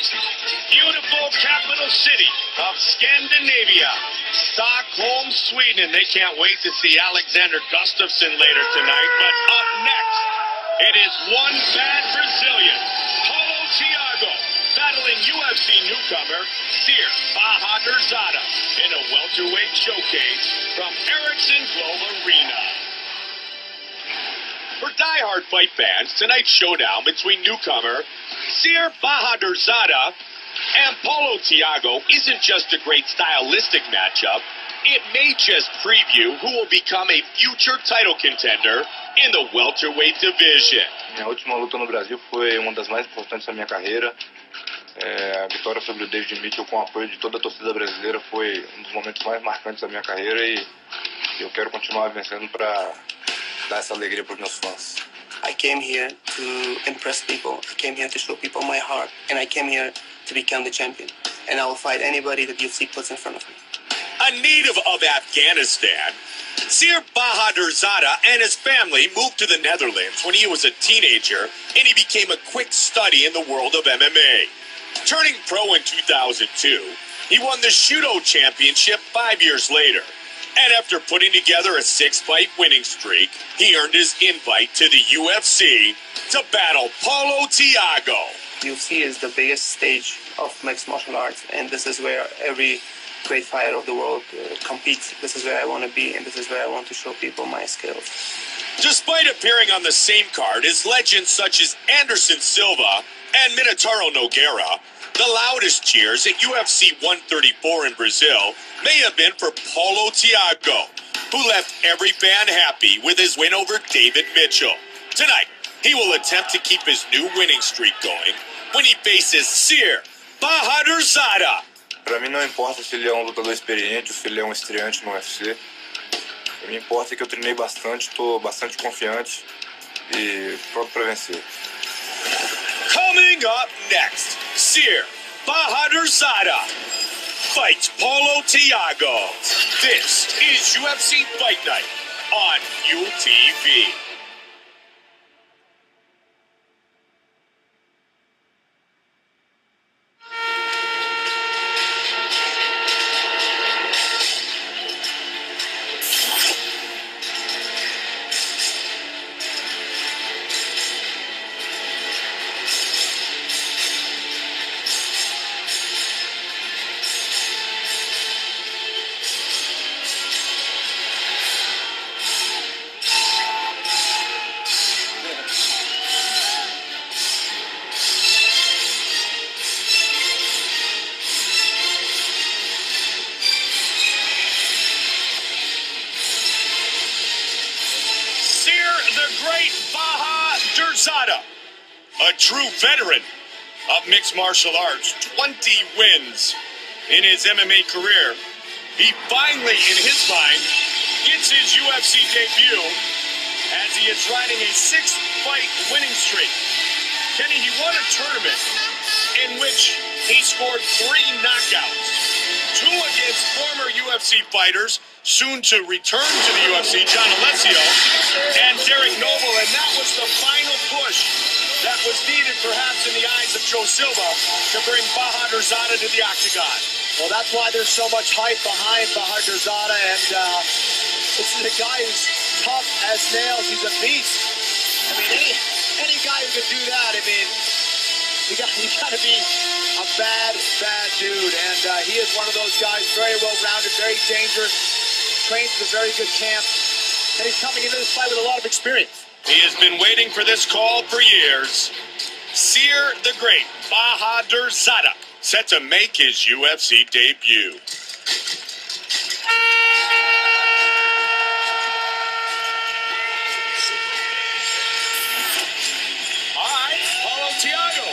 Beautiful capital city of Scandinavia, Stockholm, Sweden. They can't wait to see Alexander Gustafsson later tonight. But up next, it is one bad Brazilian, Paulo Thiago, battling UFC newcomer Siyar Bahadurzada in a welterweight showcase from Ericsson Globe Arena. For die-hard fight fans, tonight's showdown between newcomer Siyar Bahadurzada and Paulo Thiago isn't just a great stylistic matchup. It may just preview who will become a future title contender in the welterweight division. Minha última luta no Brasil foi uma das mais importantes da minha carreira. A vitória sobre o David Mitchell com o apoio de toda a torcida brasileira foi um dos momentos mais marcantes da minha carreira e eu quero continuar vencendo para dar essa alegria para os meus fãs. I came here to impress people. I came here to show people my heart, and I came here to become the champion. And I will fight anybody that UFC puts in front of me. A native of Afghanistan, Siyar Bahadurzada and his family moved to the Netherlands when he was a teenager, and he became a quick study in the world of MMA. Turning pro in 2002, he won the Judo Championship 5 years later. And after putting together a 6-fight winning streak, he earned his invite to the UFC to battle Paulo Thiago. UFC is the biggest stage of mixed martial arts, and this is where every great fighter of the world competes. This is where I want to be, and this is where I want to show people my skills. Despite appearing on the same card as legends such as Anderson Silva and Minotauro Nogueira, the loudest cheers at UFC 134 in Brazil may have been for Paulo Thiago, who left every fan happy with his win over David Mitchell. Tonight, he will attempt to keep his new winning streak going when he faces Siyar Bahadurzada. Para mim não importa se ele é um lutador experiente ou se ele é um estreante no UFC. O que me importa é que eu treinei bastante, estou bastante confiante e pronto para vencer. Coming up next, Siyar Bahadurzada fights Paulo Thiago. This is UFC Fight Night on UTV. The great Bahadurzada, a true veteran of mixed martial arts, 20 wins in his MMA career. He finally, in his mind, gets his UFC debut as he is riding a 6-fight winning streak. Kenny, he won a tournament in which he scored 3 knockouts, 2 against former UFC fighters, soon to return to the UFC, John Alessio and Derek Noble, and that was the final push that was needed perhaps in the eyes of Joe Silva to bring Bahadurzada to the octagon. Well, that's why there's so much hype behind Bahadurzada, and this is a guy who's tough as nails. He's a beast. I mean, any guy who could do that, I mean, you got to be a bad dude, and he is one of those guys, very well-rounded, very dangerous, trains with a very good camp, and he's coming into this fight with a lot of experience. He has been waiting for this call for years. Siyar the Great Bahadurzada set to make his UFC debut. All right, Paulo Thiago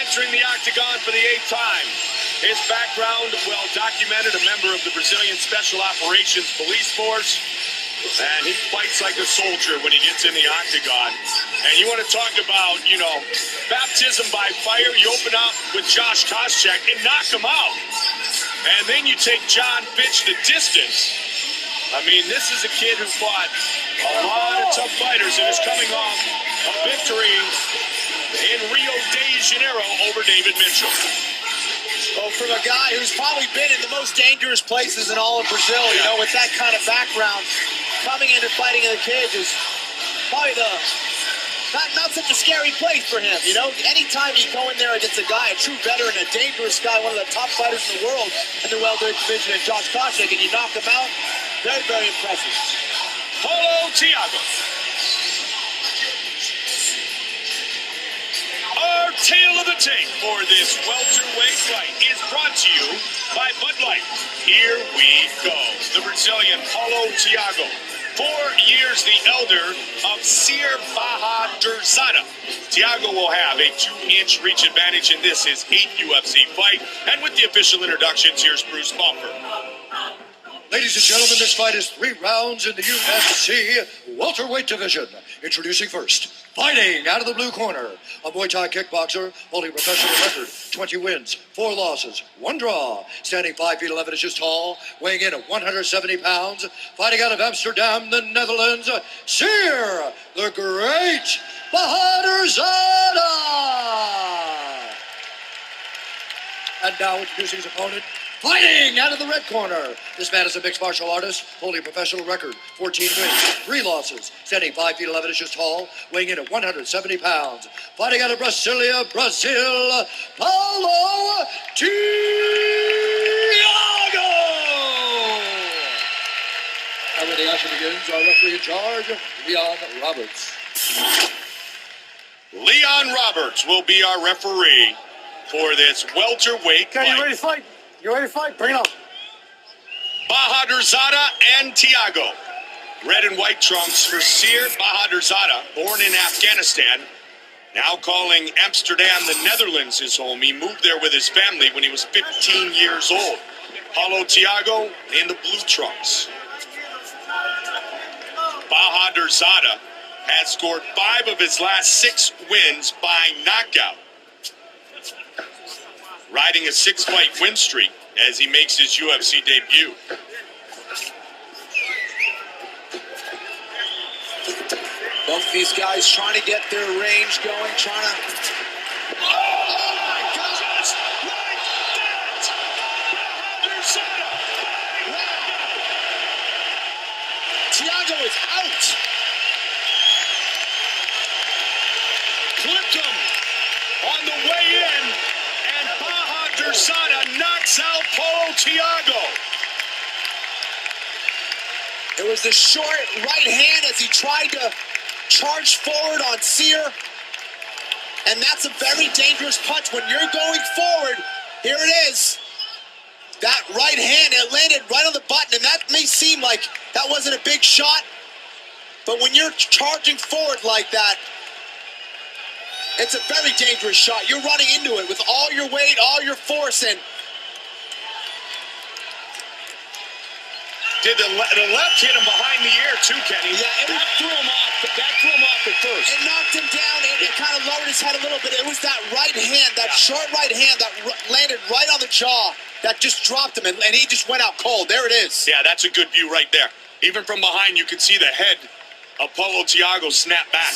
entering the octagon for the 8th time. His background, well documented, a member of the Brazilian Special Operations Police Force. And he fights like a soldier when he gets in the octagon. And you want to talk about, baptism by fire. You open up with Josh Koscheck and knock him out. And then you take John Fitch the distance. I mean, this is a kid who fought a lot of tough fighters and is coming off a victory in Rio de Janeiro over David Mitchell. Well, from a guy who's probably been in the most dangerous places in all of Brazil, you know, with that kind of background, coming in and fighting in the cage is probably not such a scary place for him, you know. Anytime you go in there against a guy, a true veteran, a dangerous guy, one of the top fighters in the world in the welterweight division, and Josh Koscheck, and you knock him out, very, very impressive. Paulo, Thiago. Our tale of the tape for this welterweight fight is brought to you by Bud Light. Here we go. The Brazilian Paulo Thiago, 4 years the elder of Siyar Bahadurzada. Thiago will have a 2-inch reach advantage in this, his 8th UFC fight. And with the official introductions, here's Bruce Buffer. Ladies and gentlemen, this fight is 3 rounds in the UFC welterweight division. Introducing first, fighting out of the blue corner, a Muay Thai kickboxer holding professional record, 20 wins, 4 losses, 1 draw, standing 5 feet 11 inches tall, weighing in at 170 pounds, fighting out of Amsterdam, the Netherlands, Siyar, the great Bahadurzada. And now introducing his opponent, fighting out of the red corner. This man is a mixed martial artist, holding a professional record, 14 wins, 3 losses, standing 5 feet 11 inches tall, weighing in at 170 pounds. Fighting out of Brasilia, Brazil, Paulo, Thiago. And when the action begins, our referee in charge, Leon Roberts. Leon Roberts will be our referee for this welterweight fight. You ready to fight? You ready to fight? Bring it on. Bahadurzada and Thiago. Red and white trunks for Siyar Bahadurzada, born in Afghanistan. Now calling Amsterdam, the Netherlands, his home. He moved there with his family when he was 15 years old. Paulo Thiago in the blue trunks. Bahadurzada has scored 5 of his last 6 wins by knockout, riding a 6-fight win streak as he makes his UFC debut. Both these guys trying to get their range going, trying to... Oh, my gosh! Like that! Bahadurzada! Thiago is out. Clipped him on the way in, and Bahadurzada knocks out Paulo Thiago. It was the short right hand as he tried to charge forward on Siyar. And that's a very dangerous punch. When you're going forward, here it is. That right hand, it landed right on the button, and that may seem like that wasn't a big shot. But when you're charging forward like that, it's a very dangerous shot. You're running into it with all your weight, all your force, and Did the left hit him behind the ear too, Kenny? Yeah, that threw him off. That threw him off at first. It knocked him down. It kind of lowered his head a little bit. It was that right hand, that short right hand that landed right on the jaw that just dropped him, and he just went out cold. There it is. Yeah, that's a good view right there. Even from behind, you can see the head of Paulo Thiago snap back.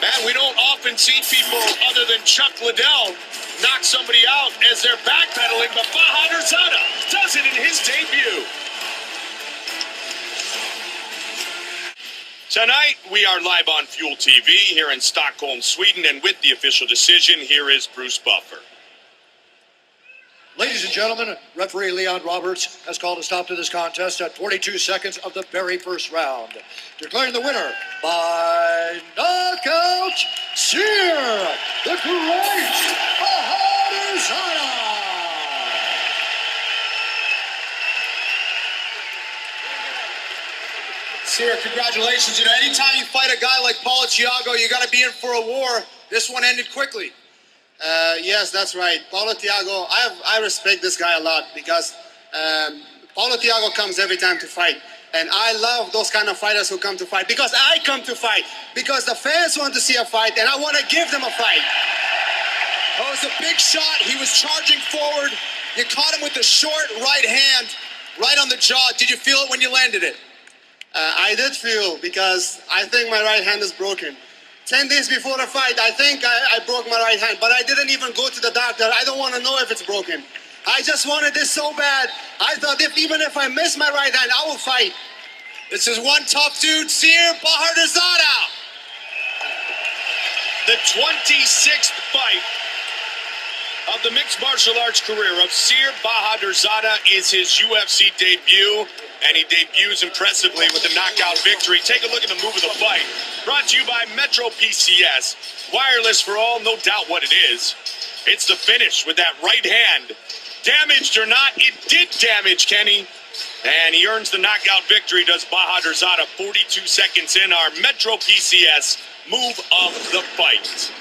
Man, we don't often see people other than Chuck Liddell knock somebody out as they're backpedaling, but Bahadurzada does it in his debut. Tonight, we are live on Fuel TV here in Stockholm, Sweden, and with the official decision, here is Bruce Buffer. Ladies and gentlemen, referee Leon Roberts has called a stop to this contest at 42 seconds of the very first round. Declaring the winner by knockout, Siyar, the great Bahadurzada. Siyar, congratulations. You know, anytime you fight a guy like Paulo Thiago, you got to be in for a war. This one ended quickly. Yes, that's right. Paulo Thiago, I respect this guy a lot because Paulo Thiago comes every time to fight. And I love those kind of fighters who come to fight because I come to fight. Because the fans want to see a fight and I want to give them a fight. Oh, it was a big shot. He was charging forward. You caught him with the short right hand right on the jaw. Did you feel it when you landed it? I did feel because I think my right hand is broken. 10 days before the fight, I think I broke my right hand, but I didn't even go to the doctor. I don't want to know if it's broken. I just wanted this so bad. I thought even if I miss my right hand, I will fight. This is one tough dude, Siyar Bahadurzada. The 26th fight of the mixed martial arts career of Siyar Bahadurzada is his UFC debut, and he debuts impressively with a knockout victory. Take a look at the move of the fight. Brought to you by Metro PCS. Wireless for all, no doubt what it is. It's the finish with that right hand. Damaged or not, it did damage Kenny. And he earns the knockout victory, does Bahadurzada, 42 seconds in, our Metro PCS move of the fight.